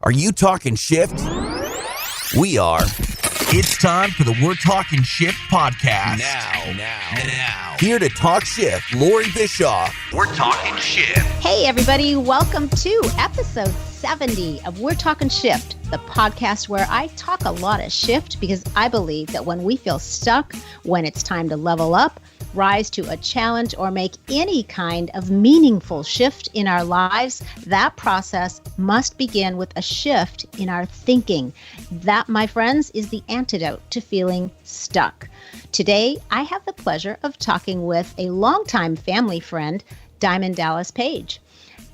Are you talking shift? We are. It's time for the We're Talking Shift podcast. Now. Here to talk shift, Loree Bischoff. We're Talking Shift. Hey, everybody. Welcome to episode 70 of We're Talking Shift, the podcast where I talk a lot of shift because I believe that when we feel stuck, when it's time to level up, rise to a challenge, or make any kind of meaningful shift in our lives, that process must begin with a shift in our thinking. That, my friends, is the antidote to feeling stuck. Today, I have the pleasure of talking with a longtime family friend, Diamond Dallas Page.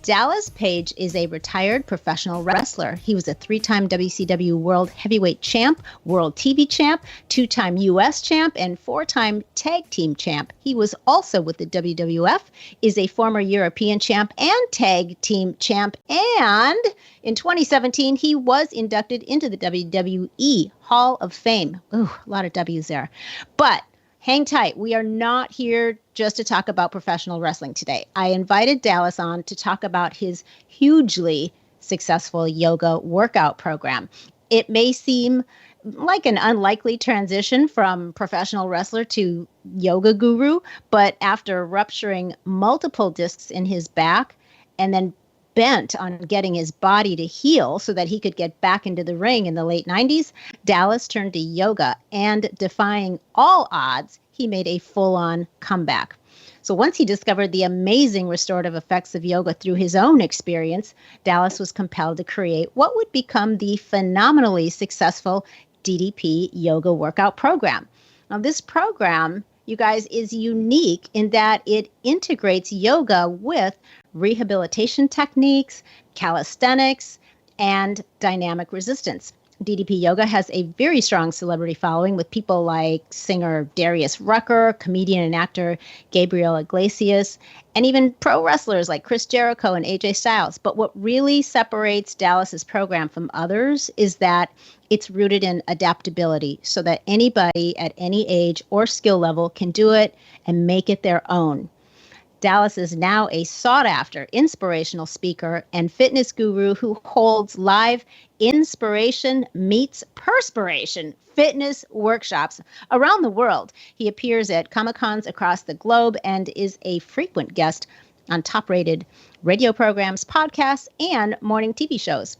Dallas Page is a retired professional wrestler. He was a 3-time WCW World Heavyweight Champ, World TV Champ, 2-time U.S. Champ, and 4-time Tag Team Champ. He was also with the WWF, is a former European Champ and Tag Team Champ, and in 2017, he was inducted into the WWE Hall of Fame. Ooh, a lot of W's there. But hang tight. We are not here just to talk about professional wrestling today. I invited Dallas on to talk about his hugely successful yoga workout program. It may seem like an unlikely transition from professional wrestler to yoga guru, but after rupturing multiple discs in his back and then bent on getting his body to heal so that he could get back into the ring in the late 90s, Dallas turned to yoga, and defying all odds, he made a full-on comeback. So once he discovered the amazing restorative effects of yoga through his own experience, Dallas was compelled to create what would become the phenomenally successful DDP yoga workout program. Now, this program, you guys, is unique in that it integrates yoga with rehabilitation techniques, calisthenics, and dynamic resistance. DDP Yoga has a very strong celebrity following with people like singer Darius Rucker, comedian and actor Gabriel Iglesias, and even pro wrestlers like Chris Jericho and AJ Styles. But what really separates Dallas's program from others is that it's rooted in adaptability so that anybody at any age or skill level can do it and make it their own. Dallas is now a sought-after inspirational speaker and fitness guru who holds live inspiration meets perspiration fitness workshops around the world. He appears at Comic-Cons across the globe and is a frequent guest on top-rated radio programs, podcasts, and morning TV shows.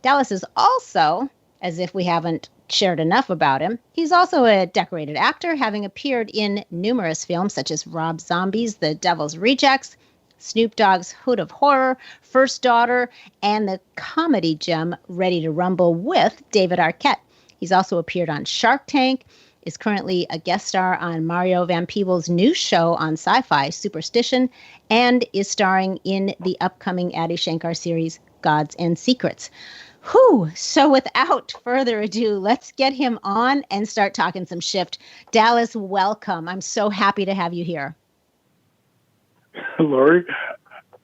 Dallas is also, as if we haven't shared enough about him, he's also a decorated actor, having appeared in numerous films such as Rob Zombie's The Devil's Rejects, Snoop Dogg's Hood of Horror, First Daughter, and the comedy gem Ready to Rumble with David Arquette. He's also appeared on Shark Tank, is currently a guest star on Mario Van Peebles' new show on Sci-Fi, Superstition, and is starring in the upcoming Adi Shankar series, Gods and Secrets. Whew. So without further ado, let's get him on and start talking some shift. Dallas, welcome. I'm so happy to have you here. Loree,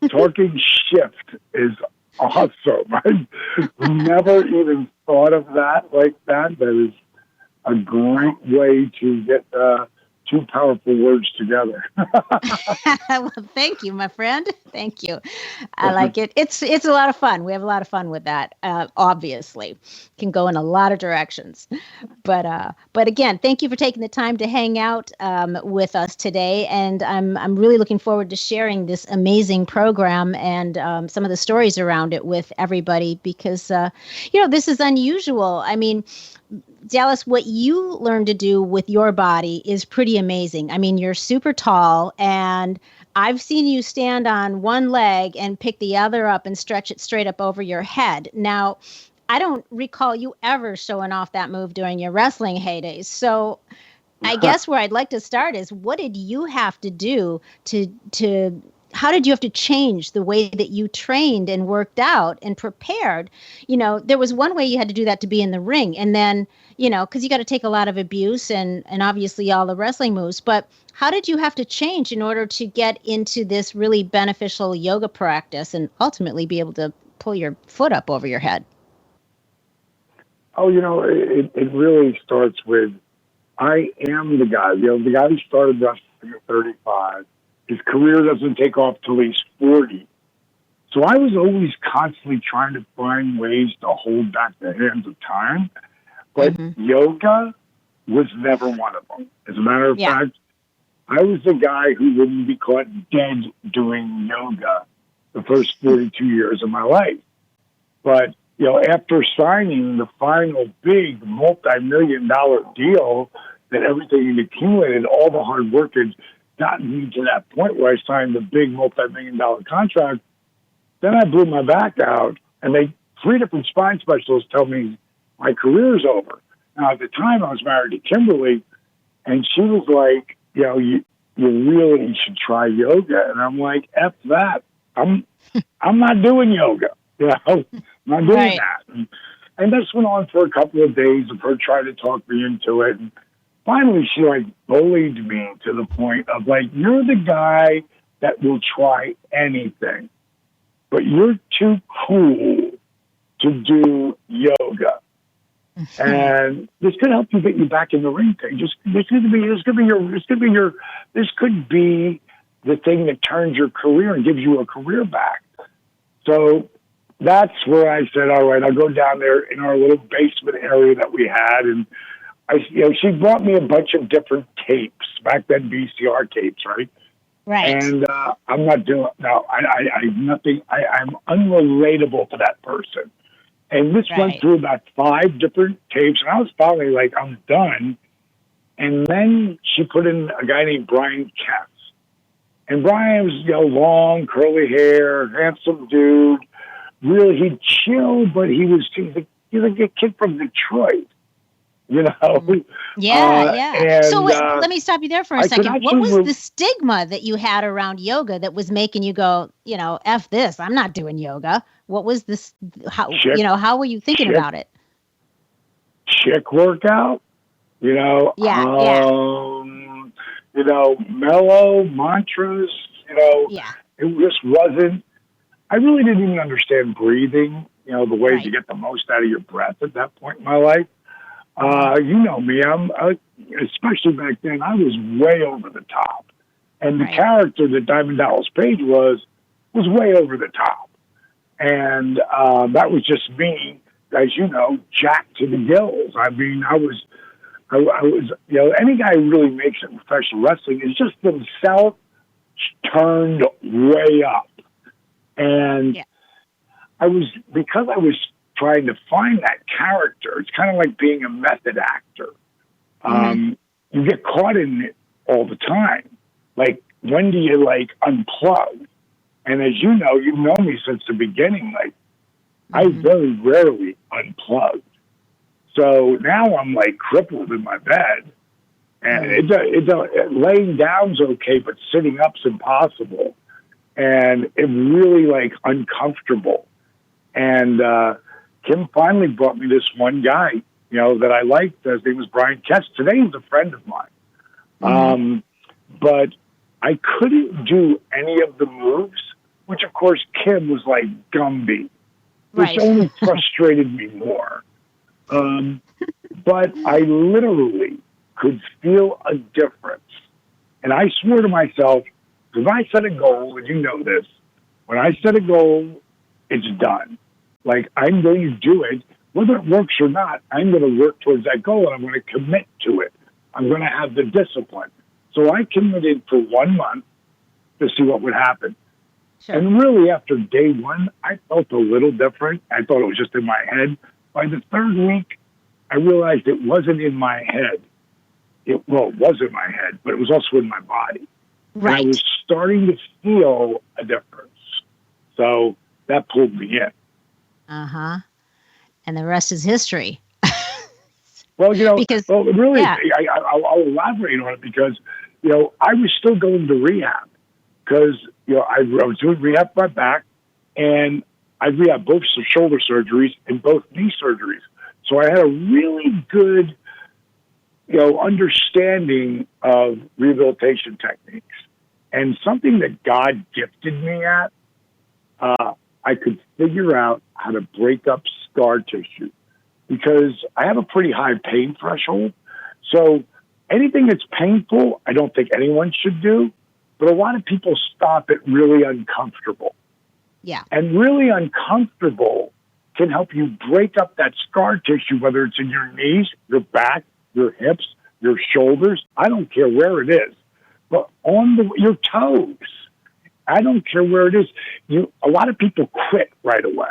talking shift is awesome. I've never even thought of that like that. That is a great way to get two powerful words together. Well, thank you, my friend. Thank you. I like it. It's a lot of fun. We have a lot of fun with that. Obviously, can go in a lot of directions. But again, thank you for taking the time to hang out with us today. And I'm really looking forward to sharing this amazing program and some of the stories around it with everybody because this is unusual. I mean, Dallas, what you learned to do with your body is pretty amazing. I mean, you're super tall, and I've seen you stand on one leg and pick the other up and stretch it straight up over your head. Now, I don't recall you ever showing off that move during your wrestling heydays. So I guess where I'd like to start is, what did you have to do to how did you have to change the way that you trained and worked out and prepared? There was one way you had to do that to be in the ring. And then, because you got to take a lot of abuse and obviously all the wrestling moves. But how did you have to change in order to get into this really beneficial yoga practice and ultimately be able to pull your foot up over your head? Oh, it really starts with, I am the guy. The guy who started wrestling at 35. His career doesn't take off till he's 40. So I was always constantly trying to find ways to hold back the hands of time. But yoga was never one of them. As a matter of fact, I was the guy who wouldn't be caught dead doing yoga the first 42 years of my life. But, after signing the final big multi-million-dollar deal that everything had accumulated, all the hard work had gotten me to that point where I signed the big multi-million-dollar contract, then I blew my back out, and 3 different spine specialists tell me my career's over. Now, at the time, I was married to Kimberly, and she was like, you really should try yoga. And I'm like, F that. I'm not doing yoga. I'm not doing that. And this went on for a couple of days of her trying to talk me into it. And finally, she bullied me to the point of you're the guy that will try anything, but you're too cool to do yoga. And this could help you get you back in the ring thing. This could be the thing that turns your career and gives you a career back. So that's where I said, all right, I'll go down there in our little basement area that we had. And she brought me a bunch of different tapes, back then VCR tapes, right? Right. And I'm not doing, no, I'm unrelatable to that person. And this went through about 5 different tapes, and I was finally I'm done. And then she put in a guy named Brian Katz. And Brian was, long, curly hair, handsome dude. Really, he'd chill, but he's a kid from Detroit, Yeah. And, so let me stop you there for a second. What was move. The stigma that you had around yoga that was making you go, F this, I'm not doing yoga? What was this? How were you thinking about it? Chick workout, mellow mantras, It just wasn't, I really didn't even understand breathing, the way to get the most out of your breath at that point in my life. You know me, especially back then, I was way over the top. And the character that Diamond Dallas Page was way over the top. And that was just me, as you know, jacked to the gills. I mean, I was, any guy who really makes it in professional wrestling is just themselves turned way up. And because I was trying to find that character, it's kind of like being a method actor. You get caught in it all the time. When do you unplug? And as you know, you've known me since the beginning. I very rarely unplugged. So now I'm crippled in my bed, and laying down's okay, but sitting up's impossible, and it's really uncomfortable. And Kim finally brought me this one guy, that I liked. His name was Brian Kess. Today he's a friend of mine, but I couldn't do any of the moves, which of course Kim was like Gumby, which only frustrated me more. But I literally could feel a difference. And I swore to myself, because I set a goal, and you know this, when I set a goal, it's done. I'm going to do it. Whether it works or not, I'm going to work towards that goal, and I'm going to commit to it. I'm going to have the discipline. So I committed for 1 month to see what would happen. Sure. And really, after day 1, I felt a little different. I thought it was just in my head. By the 3rd week, I realized it wasn't in my head. It was in my head, but it was also in my body. Right. And I was starting to feel a difference. So that pulled me in. Uh-huh. And the rest is history. Well, I'll elaborate on it because, I was still going to rehab because, I was doing rehab for my back, and I rehabbed both shoulder surgeries and both knee surgeries. So I had a really good, understanding of rehabilitation techniques. And something that God gifted me at, I could figure out how to break up scar tissue because I have a pretty high pain threshold. So anything that's painful, I don't think anyone should do. But a lot of people stop at really uncomfortable. Yeah. And really uncomfortable can help you break up that scar tissue, whether it's in your knees, your back, your hips, your shoulders. I don't care where it is, but on your toes. I don't care where it is. A lot of people quit right away.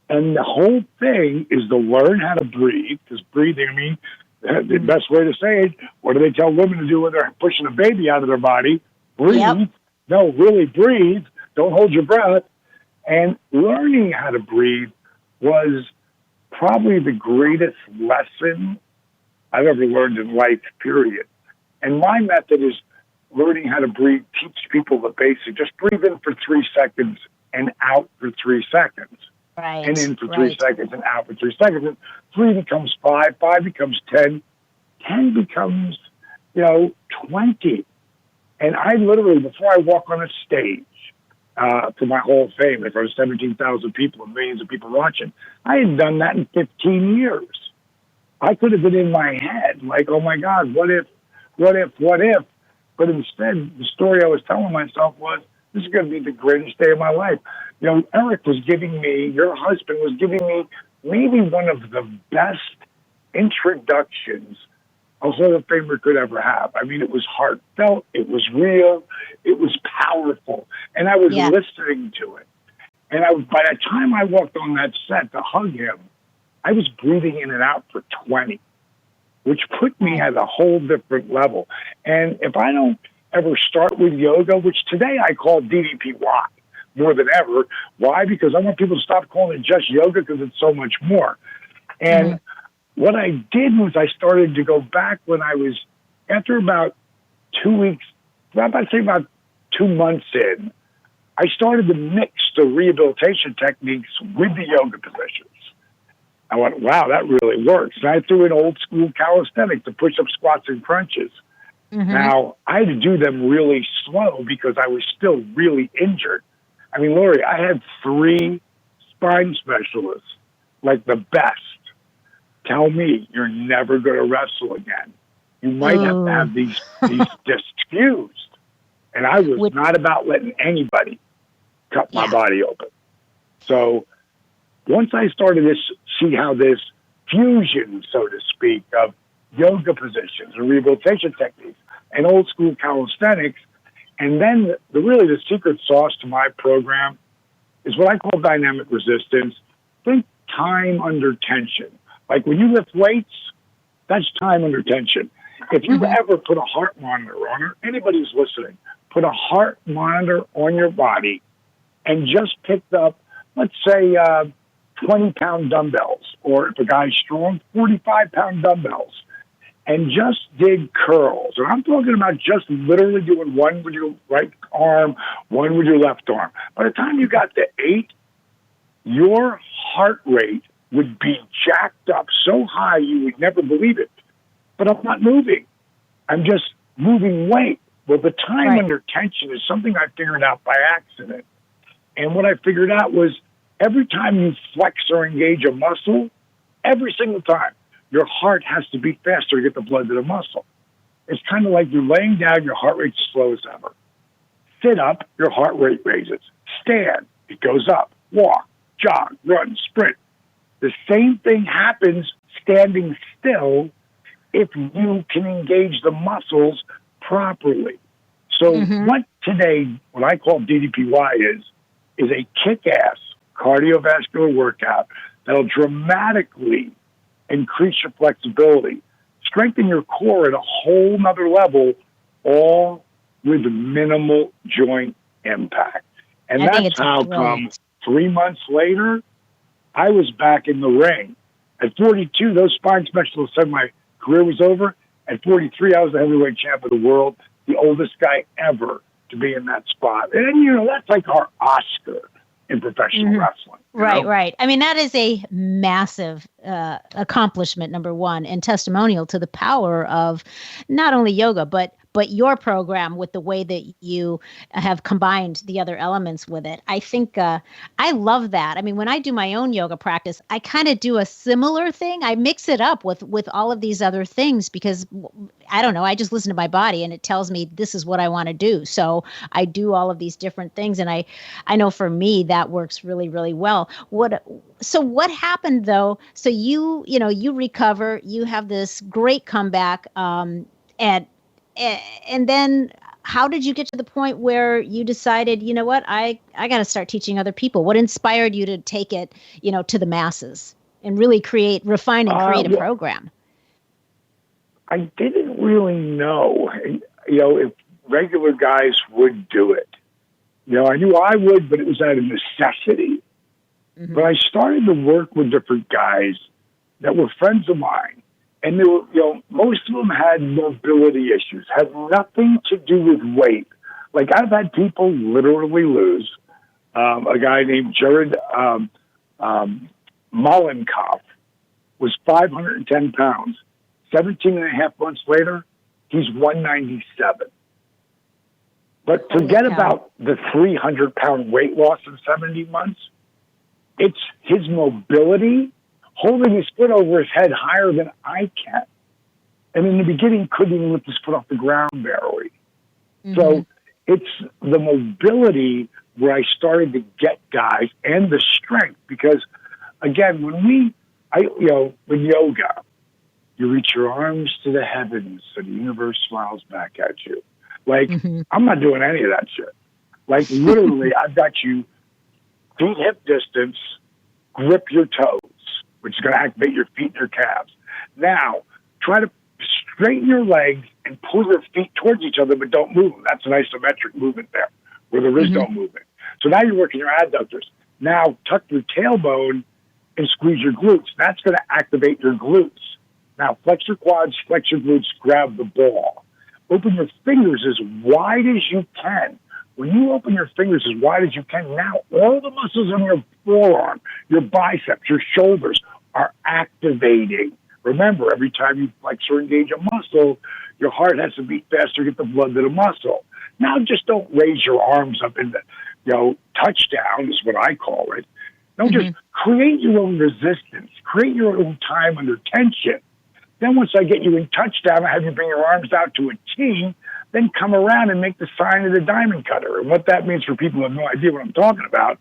And the whole thing is to learn how to breathe, because breathing, I mean, the best way to say it, what do they tell women to do when they're pushing a baby out of their body? Breathe. Yep. No, really breathe. Don't hold your breath. And learning how to breathe was probably the greatest lesson I've ever learned in life, period. And my method is learning how to breathe, teach people the basics. Just breathe in for 3 seconds and out for 3 seconds. Right. And in for 3 seconds and out for 3 seconds. And 3 becomes 5, 5 becomes 10, 10 becomes, 20. And I literally, before I walk on a stage to my Hall of Fame, in front of 17,000 people and millions of people watching, I had done that in 15 years. I could have been in my head, like, oh my God, what if? But instead, the story I was telling myself was, this is going to be the greatest day of my life. Eric was giving me, your husband was giving me maybe one of the best introductions a Hall of Famer could ever have. I mean, it was heartfelt, it was real, it was powerful, and I was listening to it. And by the time I walked on that set to hug him, I was breathing in and out for 20, which put me at a whole different level. And if I don't ever start with yoga, which today I call DDPY more than ever. Why? Because I want people to stop calling it just yoga, because it's so much more. And what I did was I started to go back when I was, after about 2 weeks, I'd say about 2 months in, I started to mix the rehabilitation techniques with the yoga positions. I went, wow, that really works. And I threw in old school calisthenics, the push-ups, squats, and crunches. Now, I had to do them really slow because I was still really injured. I mean, Loree, I had 3 spine specialists, like the best, tell me you're never going to wrestle again. You might have to have these discs fused. And I was not about letting anybody cut my body open. So once I started to see how this fusion, so to speak, of yoga positions and rehabilitation techniques and old school calisthenics, and then the secret sauce to my program is what I call dynamic resistance. Think time under tension. Like when you lift weights, that's time under tension. If you've ever put a heart monitor on, or anybody who's listening, put a heart monitor on your body and just picked up, let's say, 20-pound dumbbells, or if a guy's strong, 45-pound dumbbells, and just did curls. And I'm talking about just literally doing one with your right arm, one with your left arm. By the time you got to 8, your heart rate would be jacked up so high you would never believe it. But I'm not moving. I'm just moving weight. Well, the time under tension is something I figured out by accident. And what I figured out was every time you flex or engage a muscle, every single time, your heart has to beat faster to get the blood to the muscle. It's kind of like you're laying down, your heart rate's slow as ever. Sit up, your heart rate raises. Stand, it goes up. Walk, jog, run, sprint. The same thing happens standing still if you can engage the muscles properly. So what I call DDPY is a kick-ass cardiovascular workout that'll dramatically increase your flexibility, strengthen your core at a whole nother level, all with minimal joint impact. And that's how come 3 months later, I was back in the ring. At 42, those spine specialists said my career was over. At 43, I was the heavyweight champ of the world, the oldest guy ever to be in that spot. And, that's like our Oscar in professional wrestling. Right. I mean, that is a massive accomplishment, number one, and testimonial to the power of not only yoga, but but your program, with the way that you have combined the other elements with it, I think I love that. I mean, when I do my own yoga practice, I kind of do a similar thing. I mix it up with all of these other things because I don't know, I just listen to my body and it tells me this is what I want to do. So I do all of these different things, and I know for me that works really, really well. So what happened though? So you recover, you have this great comeback, and then how did you get to the point where you decided, you know what, I got to start teaching other people? What inspired you to take it, to the masses and really refine and create a program? I didn't really know, if regular guys would do it. I knew I would, but it was out of necessity. Mm-hmm. But I started to work with different guys that were friends of mine. And they were, most of them had mobility issues, had nothing to do with weight. Like, I've had people literally lose. A guy named Jared Mollenkopf was 510 pounds. 17 and a half months later, he's 197. But forget about the 300-pound weight loss in 70 months. It's his mobility, holding his foot over his head higher than I can. And in the beginning, couldn't even lift his foot off the ground barely. Mm-hmm. So it's the mobility where I started to get guys, and the strength. Because, again, with yoga, you reach your arms to the heavens so the universe smiles back at you. Like, I'm not doing any of that shit. Like, literally, I've got you feet hip distance, grip your toes, which is going to activate your feet and your calves. Now, try to straighten your legs and pull your feet towards each other, but don't move them. That's an isometric movement there, where there is no movement. So now you're working your adductors. Now, tuck your tailbone and squeeze your glutes. That's going to activate your glutes. Now, flex your quads, flex your glutes, grab the ball. Open your fingers as wide as you can. When you open your fingers as wide as you can, now all the muscles in your forearm, your biceps, your shoulders are activating. Remember, every time you flex or engage a muscle, your heart has to beat faster to get the blood to the muscle. Now, just don't raise your arms up in the, touchdown is what I call it. Don't just create your own resistance. Create your own time under tension. Then once I get you in touchdown, I have you bring your arms out to a T, then come around and make the sign of the diamond cutter. And what that means for people who have no idea what I'm talking about,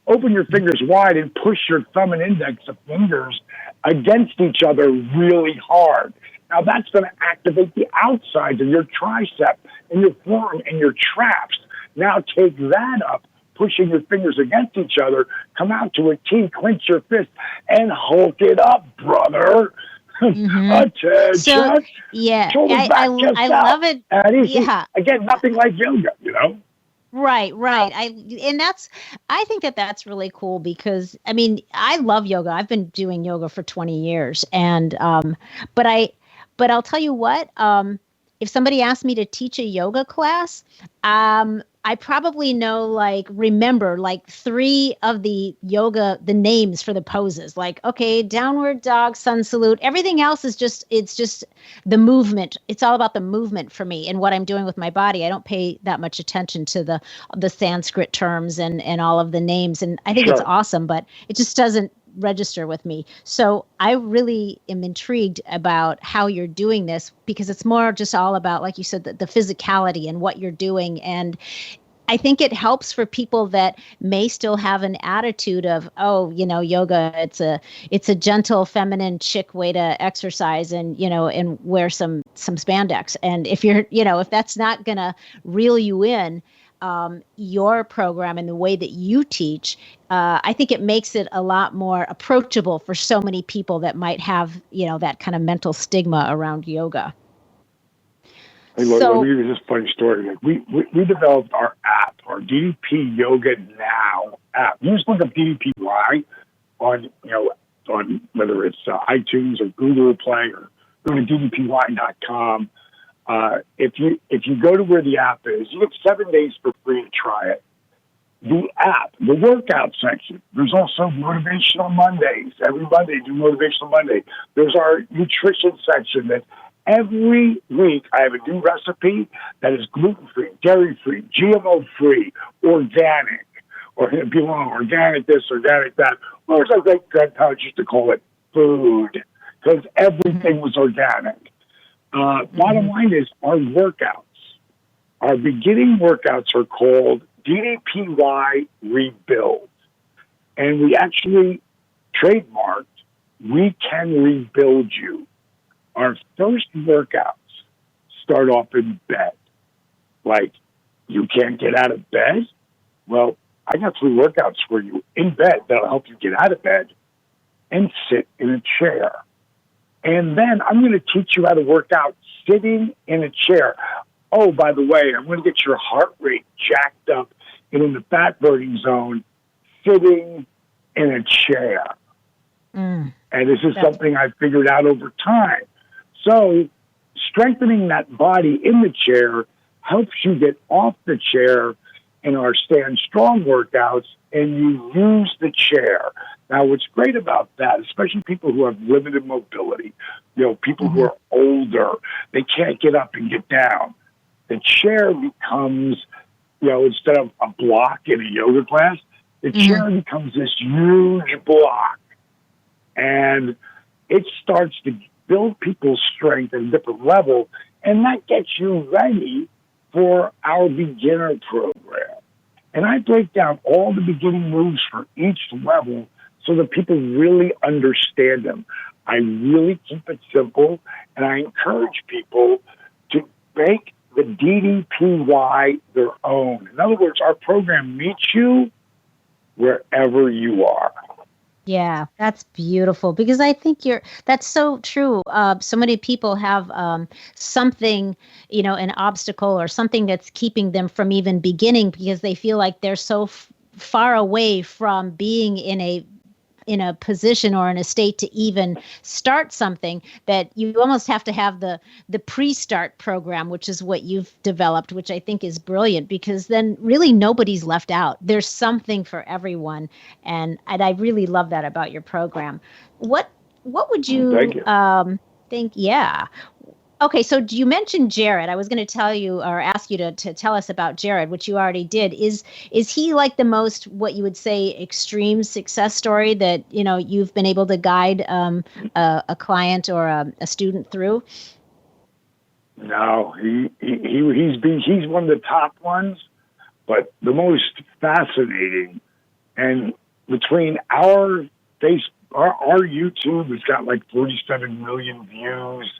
open your fingers wide and push your thumb and index of fingers against each other really hard. Now that's going to activate the outsides of your tricep and your forearm and your traps. Now take that up, pushing your fingers against each other, come out to a T, clench your fist, and Hulk it up, brother. Attention. So, yeah, I love it. Yeah. Again, nothing like yoga, Right. I think that's really cool because, I mean, I love yoga. I've been doing yoga for 20 years. And, but I'll tell you what, if somebody asked me to teach a yoga class, I probably remember 3 of the yoga, the names for the poses, downward dog, sun salute. Everything else is it's just the movement. It's all about the movement for me and what I'm doing with my body. I don't pay that much attention to the Sanskrit terms and all of the names. And I think it's awesome, but it just doesn't register with me. So I really am intrigued about how you're doing this because it's more just all about, like you said, the physicality and what you're doing. And I think it helps for people that may still have an attitude of, yoga, it's a gentle, feminine, chick way to exercise and wear some spandex. And if if that's not going to reel you in, your program and the way that you teach, I think it makes it a lot more approachable for so many people that might have, that kind of mental stigma around yoga. Hey, let me give you this funny story. We developed our app, our DDP Yoga Now app. You just look up DDPY on whether it's iTunes or Google Play or go to ddpy.com. If you go to where the app is, you get 7 days for free to try it. The app, the workout section, there's also Motivational Mondays. Every Monday do Motivational Monday. There's our nutrition section that every week I have a new recipe that is gluten-free, dairy-free, GMO-free, organic, or people want organic this, organic that. Or as our great-grandparents used to call it, food, because everything was organic. Bottom line is our workouts. Our beginning workouts are called DDPY Rebuild. And we actually trademarked, we can rebuild you. Our first workouts start off in bed. Like, you can't get out of bed? Well, I got 3 workouts for you in bed that'll help you get out of bed and sit in a chair. And then I'm going to teach you how to work out sitting in a chair. Oh, by the way, I'm going to get your heart rate jacked up and in the fat burning zone sitting in a chair. And this is something I figured out over time. So strengthening that body in the chair helps you get off the chair in our Stand Strong workouts, and you use the chair. Now, what's great about that, especially people who have limited mobility, people who are older, they can't get up and get down. The chair becomes, instead of a block in a yoga class, the chair becomes this huge block. And it starts to build people's strength at a different level, and that gets you ready for our beginner program. And I break down all the beginning moves for each level so that people really understand them. I really keep it simple, and I encourage people to make the DDPY their own. In other words, our program meets you wherever you are. Yeah, that's beautiful, because I think that's so true. So many people have something, an obstacle or something that's keeping them from even beginning because they feel like they're so far away from being in a position or in a state to even start something, that you almost have to have the pre-start program, which is what you've developed, which I think is brilliant, because then really nobody's left out. There's something for everyone. And I really love that about your program. What would you think? Yeah. Okay, so you mentioned Jared. I was going to tell you or ask you to tell us about Jared, which you already did. Is he like the most, what you would say, extreme success story that you've been able to guide a client or a student through? No, he's one of the top ones, but the most fascinating. And between our YouTube has got like 47 million views.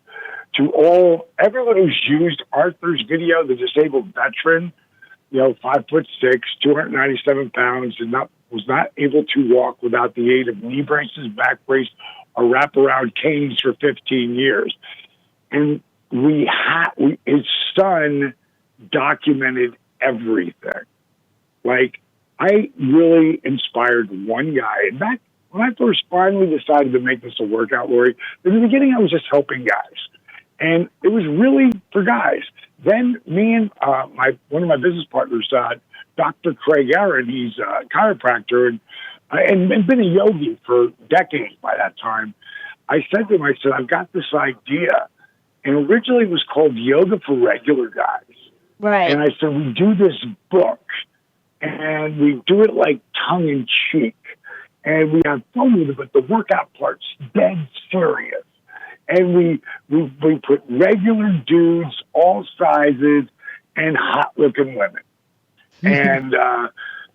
To everyone who's used Arthur's video, the disabled veteran, 5'6", 297 pounds, and was not able to walk without the aid of knee braces, back brace, or wraparound canes for 15 years. And his son documented everything. Like, I really inspired one guy. And back when I first finally decided to make this a workout, Loree, in the beginning I was just helping guys. And it was really for guys. Then me and one of my business partners, Dr. Craig Aaron, he's a chiropractor and been a yogi for decades by that time. I said to him, I've got this idea. And originally it was called Yoga for Regular Guys. Right. And I said, we do this book, and we do it like tongue in cheek. And we have fun with it, but the workout part's dead serious. And we put regular dudes, all sizes, and hot-looking women. And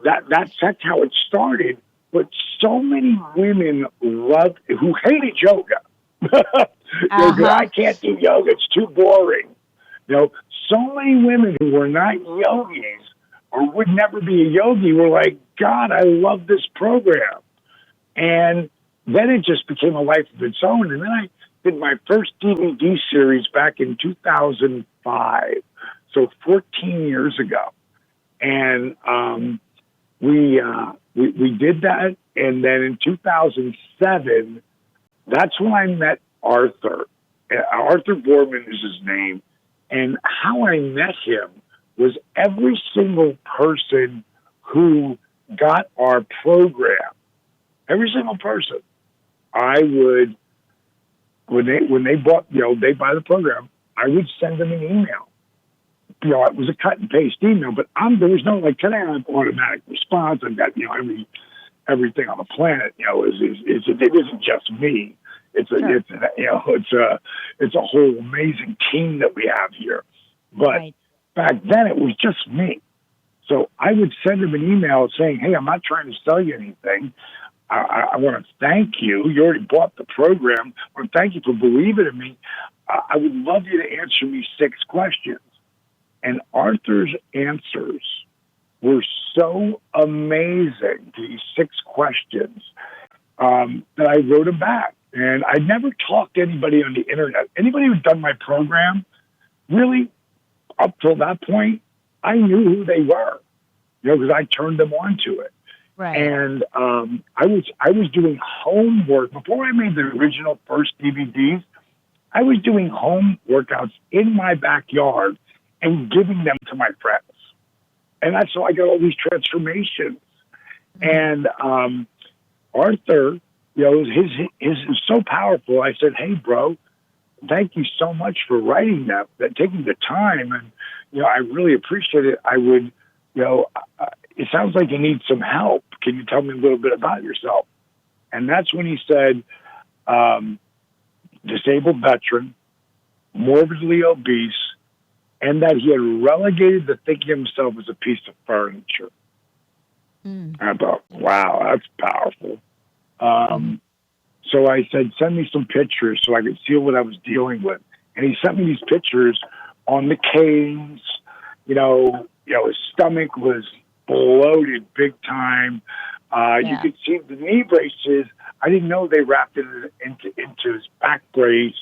that's how it started. But so many women who hated yoga. I can't do yoga. It's too boring. So many women who were not yogis or would never be a yogi were like, God, I love this program. And then it just became a life of its own. And then I did my first DVD series back in 2005, so 14 years ago. And we did that. And then in 2007, that's when I met Arthur. Arthur Boorman is his name. And how I met him was every single person who got our program, every single person, I would when they bought, they buy the program, I would send them an email. It was a cut and paste email, but there was no, like, today I have automatic response. I've got, everything on the planet, it isn't just me. It's a whole amazing team that we have here. But back then it was just me. So I would send them an email saying, hey, I'm not trying to sell you anything. I want to thank you. You already bought the program. I want to thank you for believing in me. I would love you to answer me 6 questions. And Arthur's answers were so amazing to these 6 questions that I wrote them back. And I never talked to anybody on the internet. Anybody who'd done my program, really, up till that point, I knew who they were, because I turned them on to it. Right. And I was doing homework before I made the original first DVDs. I was doing home workouts in my backyard and giving them to my friends, and that's how I got all these transformations. And Arthur, his is so powerful. I said, "Hey, bro, thank you so much for writing that taking the time, and I really appreciate it. I would, it sounds like you need some help. Can you tell me a little bit about yourself?" And that's when he said, disabled veteran, morbidly obese, and that he had relegated to thinking of himself as a piece of furniture. I thought, wow, that's powerful. So I said, send me some pictures so I could see what I was dealing with. And he sent me these pictures on the canes. His stomach was bloated big time. You could see the knee braces. I didn't know they wrapped it into his back brace.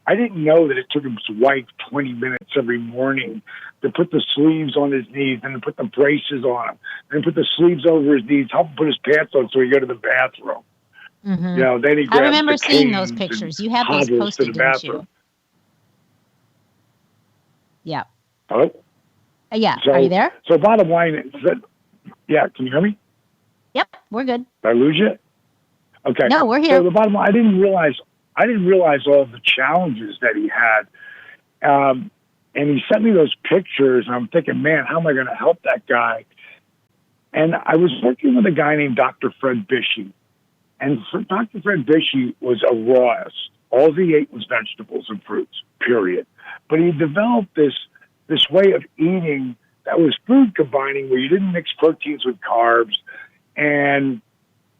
I didn't know that it took his wife 20 minutes every morning to put the sleeves on his knees and to put the braces on him, and put the sleeves over his knees, help him put his pants on so he go to the bathroom. Mm-hmm. Then he I remember seeing those pictures. You had those posted, didn't you? Yeah. Hello? Yeah. So, are you there? So bottom line is that, can you hear me? Yep, we're good. Did I lose you? Okay. No, we're here. So the bottom line, I didn't realize all the challenges that he had. And he sent me those pictures, and I'm thinking, man, how am I going to help that guy? And I was working with a guy named Dr. Fred Bischoff. And Dr. Fred Bischoff was a rawist. All he ate was vegetables and fruits, period. But he developed this way of eating that was food combining, where you didn't mix proteins with carbs. And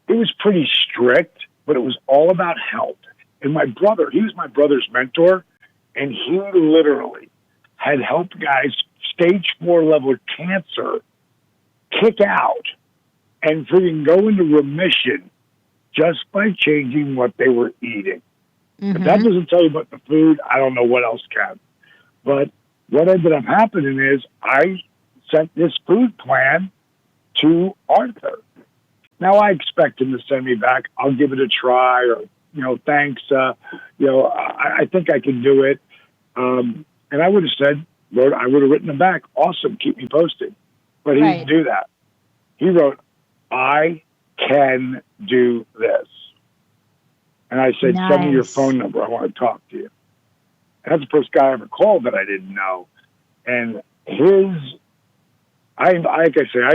it was pretty strict, but it was all about health. And my brother, he was my brother's mentor, and he literally had helped guys stage 4 level cancer kick out and freaking go into remission just by changing what they were eating. If that doesn't tell you about the food, I don't know what else can. But what ended up happening is I sent this food plan to Arthur. Now I expect him to send me back, I'll give it a try, or, thanks, I think I can do it. And I would have said, I would have written him back, awesome, keep me posted. But he didn't do that. He wrote, I can do this. And I said, send me your phone number, I want to talk to you. And that's the first guy I ever called that I didn't know. And I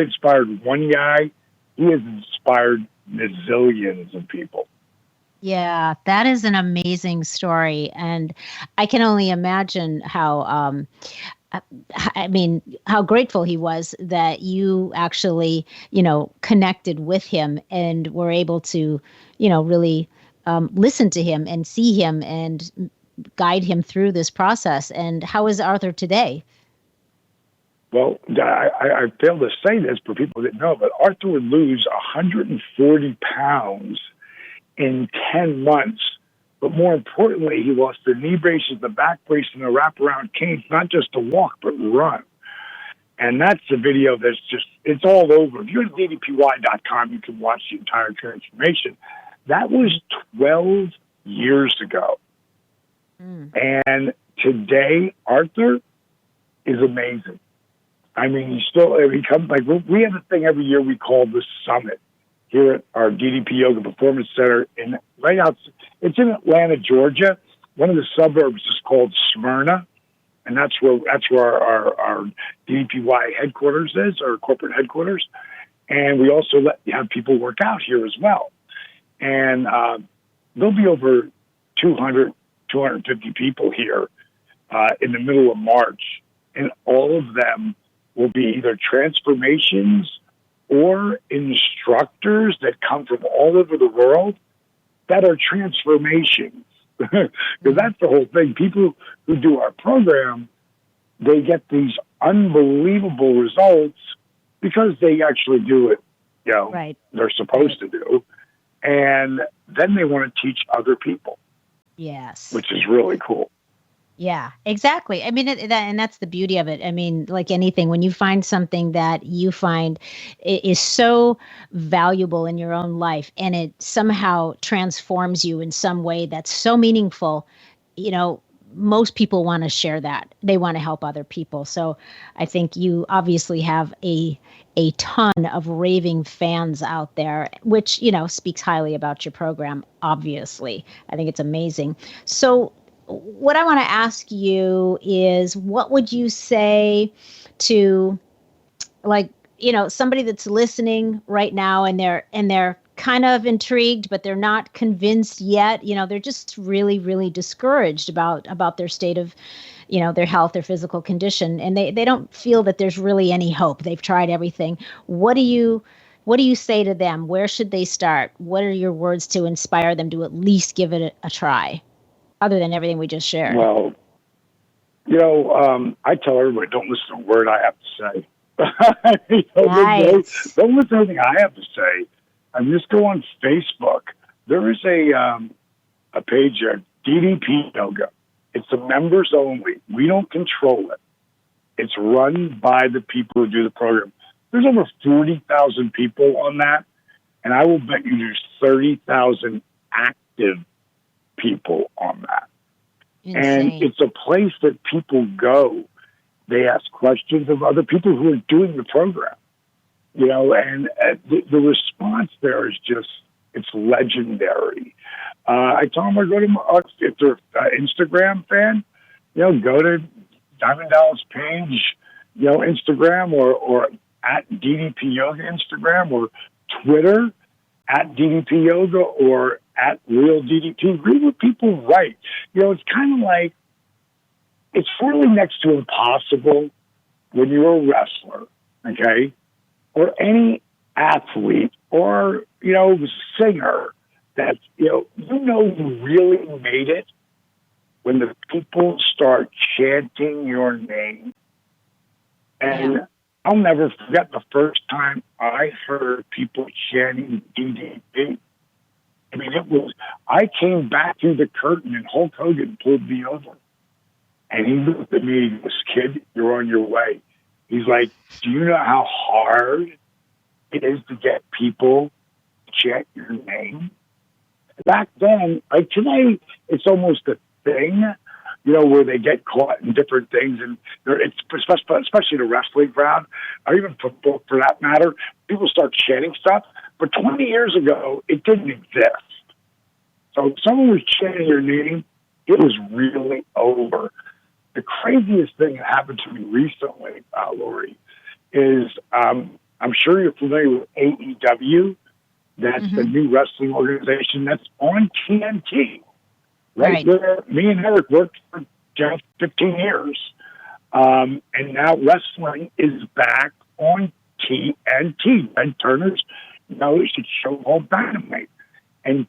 inspired one guy. He has inspired zillions of people. Yeah, that is an amazing story. And I can only imagine how grateful he was that you actually, connected with him and were able to, really listen to him and see him and guide him through this process. And how is Arthur today? Well, I failed to say this for people that know, but Arthur would lose 140 pounds in 10 months. But more importantly, he lost the knee braces, the back brace, and the wraparound canes, not just to walk, but run. And that's the video that's it's all over. If you're at ddpy.com, you can watch the entire transformation. That was 12 years ago. And today, Arthur is amazing. I mean, he comes, like, we have a thing every year we call the Summit here at our DDP Yoga Performance Center. It's in Atlanta, Georgia. one of the suburbs is called Smyrna, and that's where our DDPY headquarters is, our corporate headquarters. And we also have people work out here as well. And there'll be over 200, 250 people here in the middle of March. And all of them will be either transformations or instructors that come from all over the world that are transformations. Because that's the whole thing. People who do our program, they get these unbelievable results because they actually do it, right. They're supposed to do. And then they want to teach other people. Yes. Which is really cool. Yeah, exactly. I mean, and that's the beauty of it. I mean, like anything, when you find something that you find is so valuable in your own life and it somehow transforms you in some way that's so meaningful, most people want to share that. They want to help other people. So I think you obviously have a ton of raving fans out there, which, speaks highly about your program, obviously. I think it's amazing. So what I want to ask you is, what would you say to, somebody that's listening right now and they're kind of intrigued, but they're not convinced yet. They're just really, really discouraged about their state of, their health, their physical condition, and they don't feel that there's really any hope. They've tried everything. What do you say to them? Where should they start? What are your words to inspire them to at least give it a try, other than everything we just shared? Well, I tell everybody, don't listen to a word I have to say. Nice. Don't listen to anything I have to say. And just go on Facebook. There is a page there, DDP Yoga. It's the members only. We don't control it. It's run by the people who do the program. There's over 40,000 people on that, and I will bet you there's 30,000 active people on that. Insane. And it's a place that people go. They ask questions of other people who are doing the program, and the response there is just, it's legendary. I tell them, if they're an Instagram fan, go to Diamond Dallas page, Instagram or at DDP Yoga Instagram, or Twitter at DDP Yoga, or at Real DDP. Read what people write. It's kind of like, it's really next to impossible when you're a wrestler, okay, or any athlete, or singer, that you really made it when the people start chanting your name. And I'll never forget the first time I heard people chanting DDP. I mean, I came back through the curtain and Hulk Hogan pulled me over. And he looked at me and goes, "Kid, you're on your way." He's like, "Do you know how hard it is to get people to chant your name?" Back then, like today, it's almost a thing, where they get caught in different things. And it's especially the wrestling crowd, or even football for that matter, people start chanting stuff. But 20 years ago, it didn't exist. So if someone was chanting your name, it was really over. The craziest thing that happened to me recently, Loree, is I'm sure you're familiar with AEW. That's the new wrestling organization that's on TNT. Right there, me and Eric worked for just 15 years. And now wrestling is back on TNT. Ben Turner's, it's a show called Dynamite. And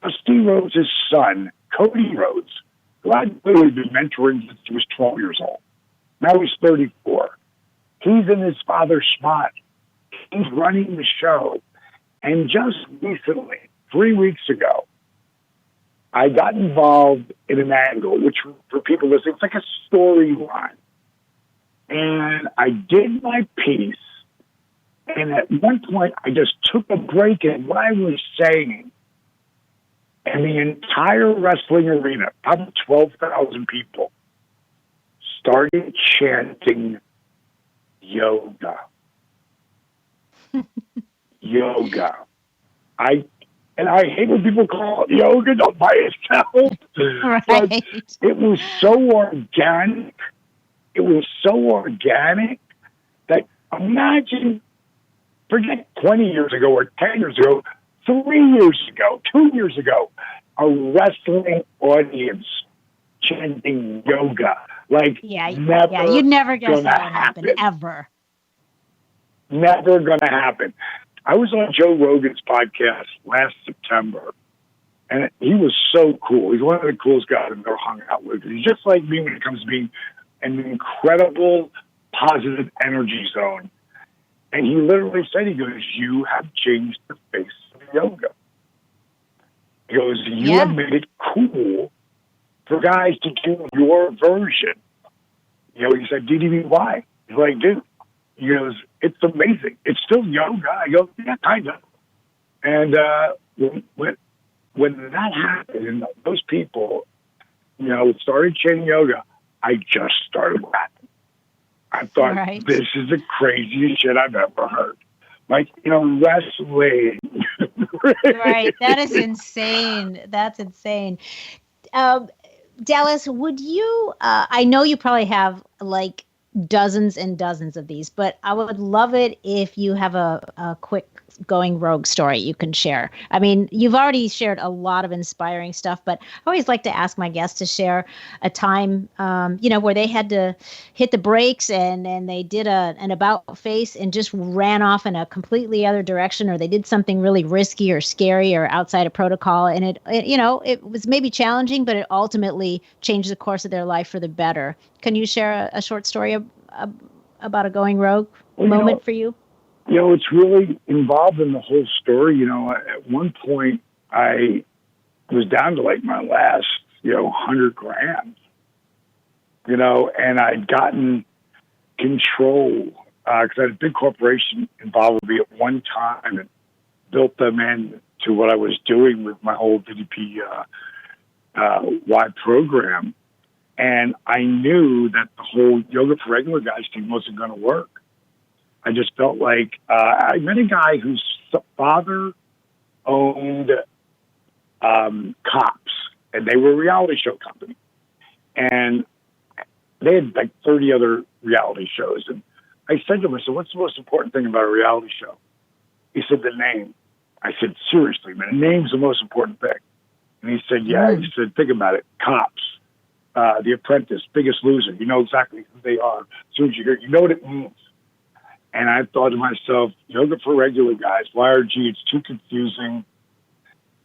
Dusty Rhodes' son, Cody Rhodes, who I'd literally been mentoring since he was 12 years old. Now he's 34. He's in his father's spot. He's running the show. And just recently, 3 weeks ago, I got involved in an angle, which for people listening, it's like a storyline. And I did my piece. And at one point, I just took a break in what I was saying. And the entire wrestling arena, probably 12,000 people, started chanting yoga. Yoga. I hate when people call it yoga by itself. But it was so organic. It was so organic that imagine, forget 20 years ago or 10 years ago, 3 years ago, 2 years ago, a wrestling audience chanting yoga. Like, never you'd never guess that would happen. ever. Never going to happen. I was on Joe Rogan's podcast last September, and he was so cool. He's one of the coolest guys I've ever hung out with. He's just like me when it comes to being an incredible positive energy zone. And he literally said, he goes, you have changed the face of yoga. He goes, you have made it cool for guys to do your version. You know, he said, DDB, why? He's like, dude, he goes, it's amazing. It's still yoga. I go, yeah, kind of. And when that happened, and those people, you know, started chanting yoga, I just started laughing. I thought, this is the craziest shit I've ever heard. Like, you know, wrestling. Right. That is insane. That's insane. Dallas, would you, I know you probably have like dozens and dozens of these, but I would love it if you have a quick going rogue story you can share. I mean, you've already shared a lot of inspiring stuff, but I always like to ask my guests to share a time, where they had to hit the brakes and they did an about face and just ran off in a completely other direction, or they did something really risky or scary or outside of protocol. And it was maybe challenging, but it ultimately changed the course of their life for the better. Can you share a short story about a going rogue moment for you? You know, it's really involved in the whole story. You know, at one point I was down to like my last, $100,000, and I'd gotten control because I had a big corporation involved with me at one time and built them into what I was doing with my whole VDP wide program. And I knew that the whole Yoga for Regular Guys thing wasn't going to work. I just felt like I met a guy whose father owned Cops, and they were a reality show company. And they had like 30 other reality shows. And I said to him, I said, what's the most important thing about a reality show? He said, the name. I said, seriously, man, the name's the most important thing. And he said, yeah. He said, think about it. Cops, The Apprentice, Biggest Loser. You know exactly who they are. As soon as you hear it, you know what it means. And I thought to myself, Yoga for Regular Guys, YRG, it's too confusing.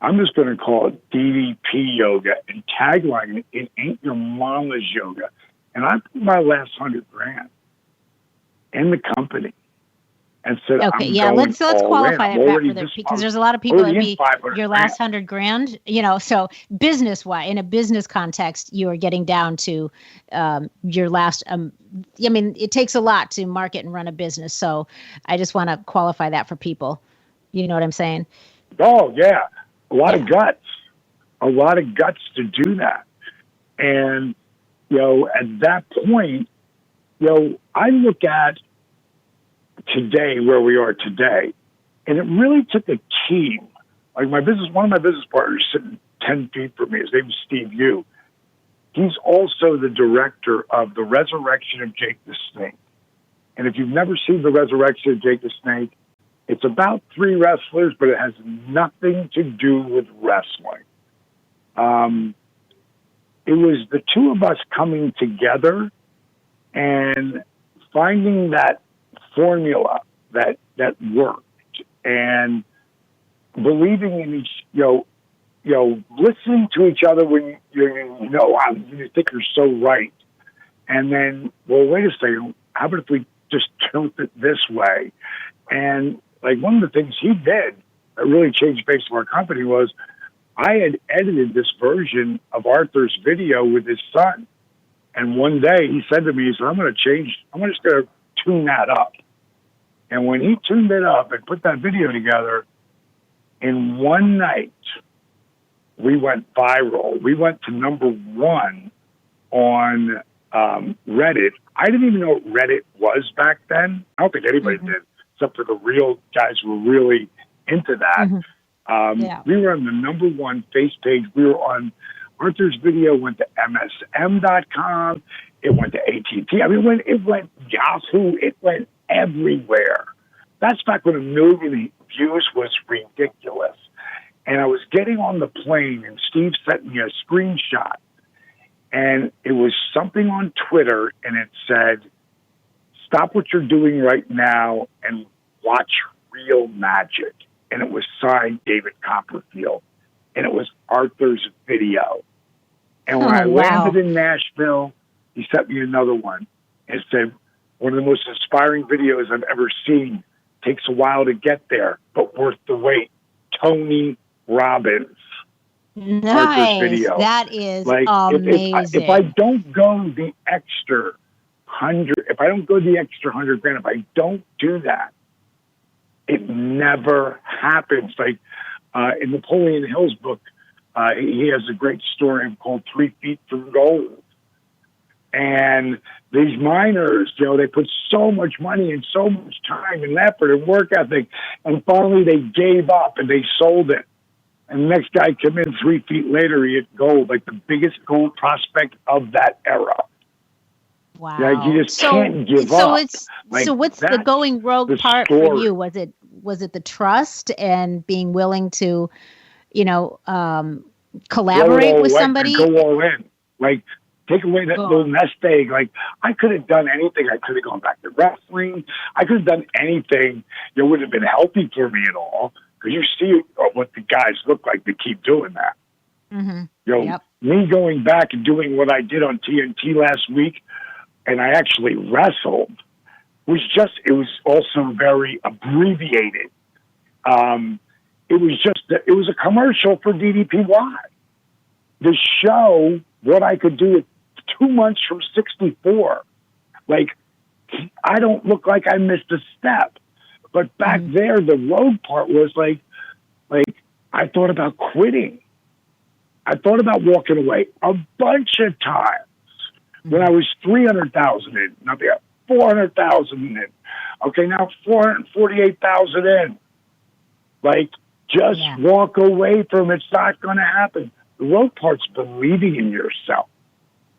I'm just going to call it DDP Yoga and tagline it ain't your mama's yoga. And I put my last $100,000 in the company and said, okay, let's qualify that back for them, because there's a lot of people that be your last $100,000, so business-wise, in a business context, you are getting down to your last, it takes a lot to market and run a business. So I just want to qualify that for people. You know what I'm saying? Oh yeah. A lot of guts to do that. And, at that point, I look at today, where we are today, and it really took a team. Like one of my business partners sitting 10 feet from me, his name is Steve Yu. He's also the director of The Resurrection of Jake the Snake. And if you've never seen The Resurrection of Jake the Snake, it's about 3 wrestlers, but it has nothing to do with wrestling. It was the two of us coming together and finding that formula that worked, and believing in each, listening to each other when you think you're so right. And then, well, wait a second, how about if we just tilt it this way? And like one of the things he did that really changed the face of our company was I had edited this version of Arthur's video with his son. And one day he said to me, I'm just going to tune that up. And when he tuned it up and put that video together, in one night, we went viral. We went to number 1 on Reddit. I didn't even know what Reddit was back then. I don't think anybody did, except for the real guys who were really into that. We were on the number 1 face page. We were on Arthur's video went to MSM.com. It went to AT&T. I mean, it went Yahoo. It went everywhere. That's back when 1 million views was ridiculous. And I was getting on the plane, and Steve sent me a screenshot. And it was something on Twitter, and it said, "Stop what you're doing right now and watch real magic." And it was signed David Copperfield. And it was Arthur's video. And when I landed in Nashville, he sent me another one. It said, "One of the most inspiring videos I've ever seen. Takes a while to get there, but worth the wait. Tony Robbins." Nice. Video. That is amazing. If I don't go the extra 100, if I don't go the extra $100,000, if I don't do that, it never happens. Like in Napoleon Hill's book, he has a great story called 3 Feet from Gold. And these miners, they put so much money and so much time and effort and work ethic, and finally they gave up and they sold it. And the next guy came in 3 feet later, he hit gold, like the biggest gold prospect of that era. Wow. Like you just can't give up. So what's the going rogue part for you? Was it the trust and being willing to, collaborate with somebody? Go all in. Like, take away that little nest egg. Like, I could have done anything. I could have gone back to wrestling. I could have done anything that would have been healthy for me at all. Because you see what the guys look like. They keep doing that. Mm-hmm. Me going back and doing what I did on TNT last week, and I actually wrestled, it was also very abbreviated. It was a commercial for DDPY. The show, what I could do at 2 months from 64. Like, I don't look like I missed a step. But back there, the road part was like I thought about quitting. I thought about walking away a bunch of times when I was 300,000 in. Now they got 400,000 in. Okay, now 448,000 in. Like, just walk away from it. It's not going to happen. The road part's believing in yourself.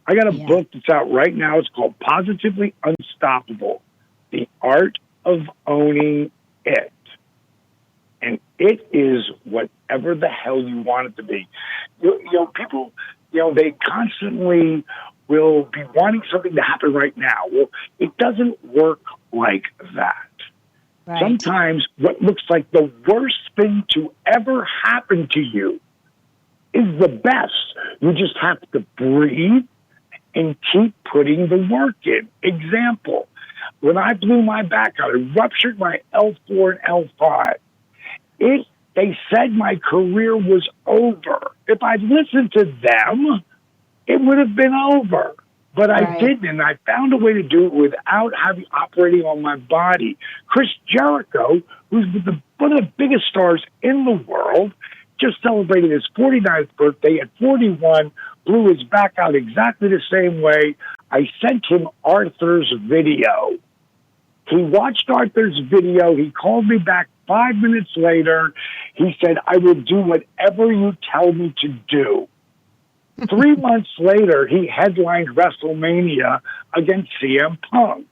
I got a book that's out right now. It's called Positively Unstoppable: The Art of Owning It. And it is whatever the hell you want it to be. People, they constantly will be wanting something to happen right now. Well, it doesn't work like that. Right. Sometimes what looks like the worst thing to ever happen to you is the best. You just have to breathe and keep putting the work in. Example, when I blew my back out, I ruptured my L4 and L5. They said my career was over. If I'd listened to them, it would have been over. But I didn't, and I found a way to do it without operating on my body. Chris Jericho, who's one of the biggest stars in the world, just celebrated his 49th birthday at 41, blew his back out exactly the same way. I sent him Arthur's video. He watched Arthur's video. He called me back 5 minutes later. He said, "I will do whatever you tell me to do." 3 months later, he headlined WrestleMania against CM Punk.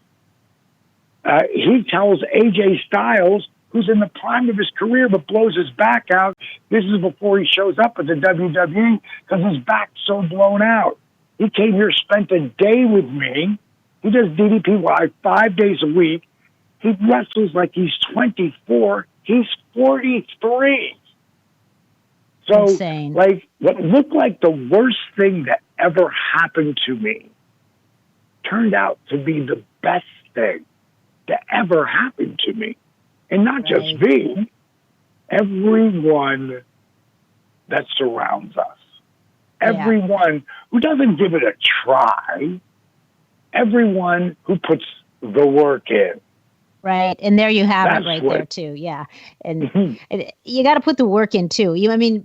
He tells AJ Styles, who's in the prime of his career but blows his back out, this is before he shows up at the WWE because his back's so blown out. He came here, spent a day with me. He does DDPY 5 days a week. He wrestles like he's 24. He's 43. So, insane. Like, what looked like the worst thing that ever happened to me turned out to be the best thing that ever happened to me. And not just me, everyone that surrounds us. Everyone who doesn't give it a try. Everyone who puts the work in. Right. And there you have it right there too. Yeah. And you got to put the work in too.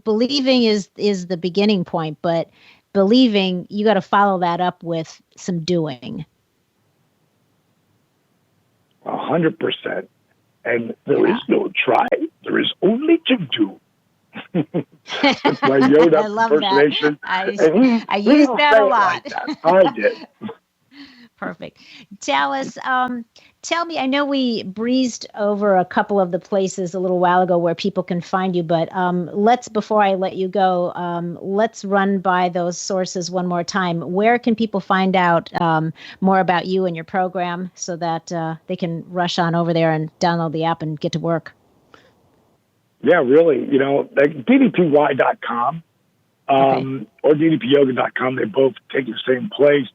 Believing is the beginning point, but believing, you got to follow that up with some doing. 100%. And there is no try. There is only to do. It's my Yoda I love impersonation. that. I He use didn't that say a it lot. like that. I did. Perfect. Dallas, tell me, I know we breezed over a couple of the places a little while ago where people can find you, but before I let you go, let's run by those sources one more time. Where can people find out more about you and your program so that they can rush on over there and download the app and get to work? Yeah, really. Like ddpy.com or ddpyoga.com, they both take the same place.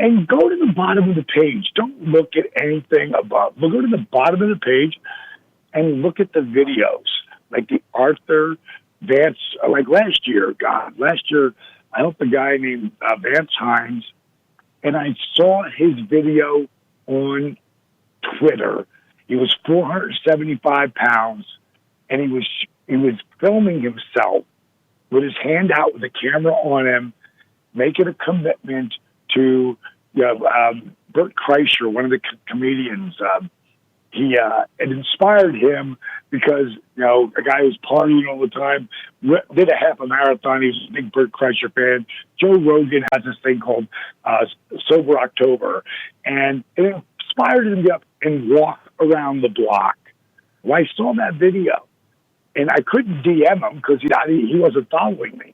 And go to the bottom of the page. Don't look at anything above. But go to the bottom of the page and look at the videos, like the Arthur Vance. Like last year, I helped a guy named Vance Hines, and I saw his video on Twitter. He was 475 pounds, and he was filming himself with his hand out with a camera on him, making a commitment to Bert Kreischer, one of the comedians. It inspired him because, a guy who's partying all the time, did a half a marathon. He's a big Bert Kreischer fan. Joe Rogan has this thing called Sober October. And it inspired him to get up and walk around the block. Well, I saw that video, and I couldn't DM him because he wasn't following me.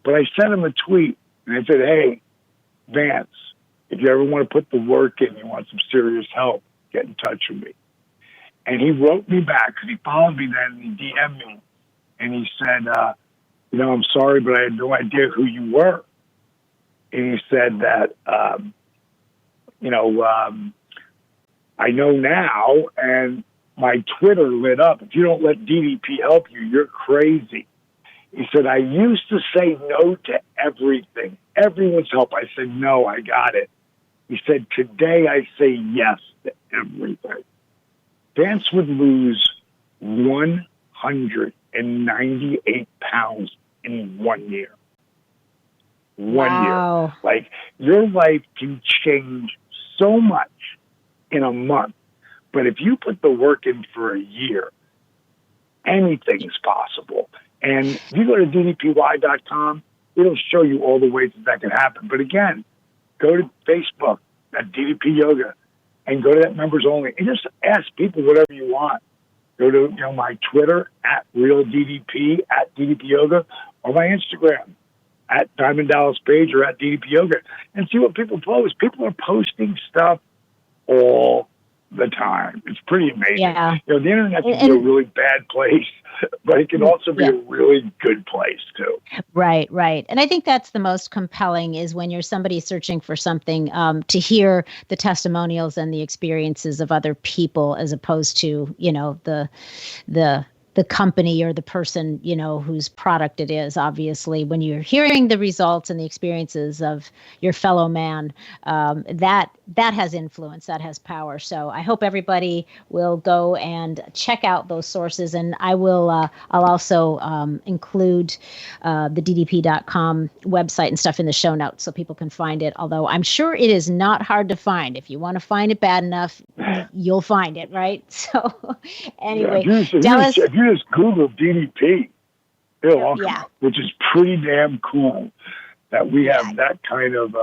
But I sent him a tweet, and I said, hey, Vance, if you ever want to put the work in, you want some serious help, get in touch with me. And he wrote me back because he followed me then, and he DM'd me. And he said, I'm sorry, but I had no idea who you were. And he said that, I know now, and my Twitter lit up. If you don't let DDP help you, you're crazy. He said, I used to say no to everything, everyone's help. I said, no, I got it. He said, today I say yes to everything. Vance would lose 198 pounds in 1 year. One year. Like, your life can change so much in a month. But if you put the work in for a year, anything's possible. And if you go to ddpy.com, it'll show you all the ways that can happen. But again, go to Facebook at DDP Yoga and go to that members only and just ask people whatever you want. Go to my Twitter at RealDDP at DDP Yoga or my Instagram at Diamond Dallas Page or at DDP Yoga and see what people post. People are posting stuff all the time. It's pretty amazing. Yeah. The internet can be a really bad place, but it can also be a really good place too. Right. And I think that's the most compelling is when you're somebody searching for something, to hear the testimonials and the experiences of other people as opposed to, the company or the person, whose product it is. Obviously, when you're hearing the results and the experiences of your fellow man, that has influence, that has power. So I hope everybody will go and check out those sources. And I'll also include the ddp.com website and stuff in the show notes so people can find it. Although I'm sure it is not hard to find. If you want to find it bad enough, you'll find it, right? So anyway, Dallas. If you just Google DDP, it'll come up, which is pretty damn cool that we have that kind of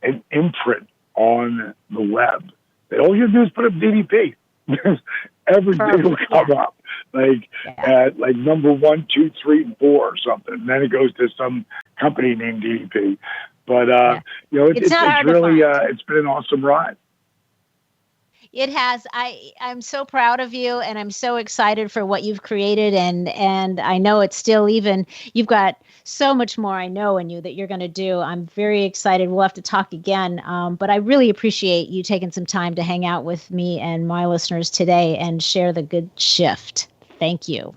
an imprint on the web. That all you do is put up DDP. Everything will come up. At number 1, 2, 3, 4 or something. And then it goes to some company named DDP. But it's really it's been an awesome ride. It has. I'm so proud of you, and I'm so excited for what you've created. And I know it's still you've got so much more I know in you that you're going to do. I'm very excited. We'll have to talk again. But I really appreciate you taking some time to hang out with me and my listeners today and share the good shift. Thank you.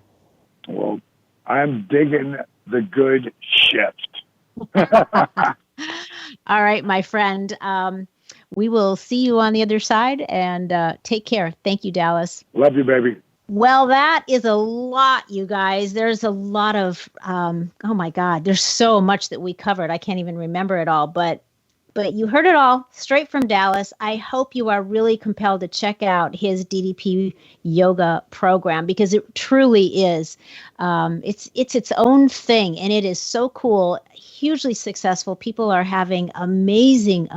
Well, I'm digging the good shift. All right, my friend. We will see you on the other side, and take care. Thank you, Dallas. Love you, baby. Well, that is a lot, you guys. There's a lot of, oh my God, there's so much that we covered. I can't even remember it all, but But you heard it all straight from Dallas. I hope you are really compelled to check out his DDP yoga program, because it truly is. It's its own thing, and it is so cool, hugely successful. People are having amazing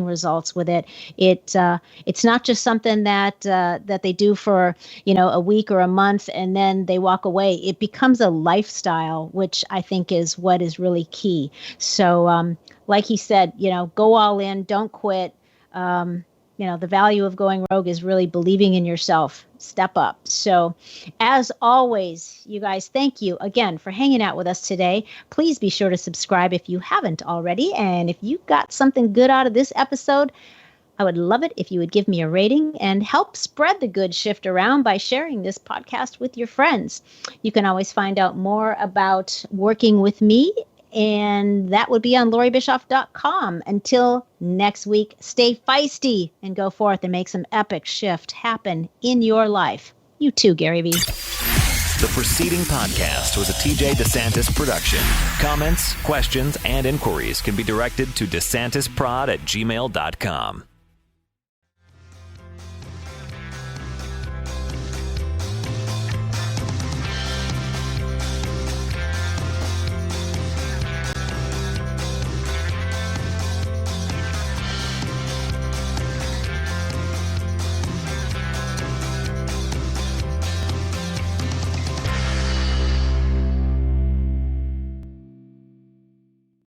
results with it. It's not just something that they do for a week or a month and then they walk away. It becomes a lifestyle, which I think is what is really key. So like he said, go all in, don't quit. The value of going rogue is really believing in yourself. Step up. So as always, you guys, thank you again for hanging out with us today. Please be sure to subscribe if you haven't already. And if you got something good out of this episode, I would love it if you would give me a rating and help spread the good shift around by sharing this podcast with your friends. You can always find out more about working with me, and that would be on LoreeBischoff.com. Until next week, stay feisty and go forth and make some epic shift happen in your life. You too, Gary Vee. The preceding podcast was a TJ DeSantis production. Comments, questions, and inquiries can be directed to DeSantisProd@gmail.com.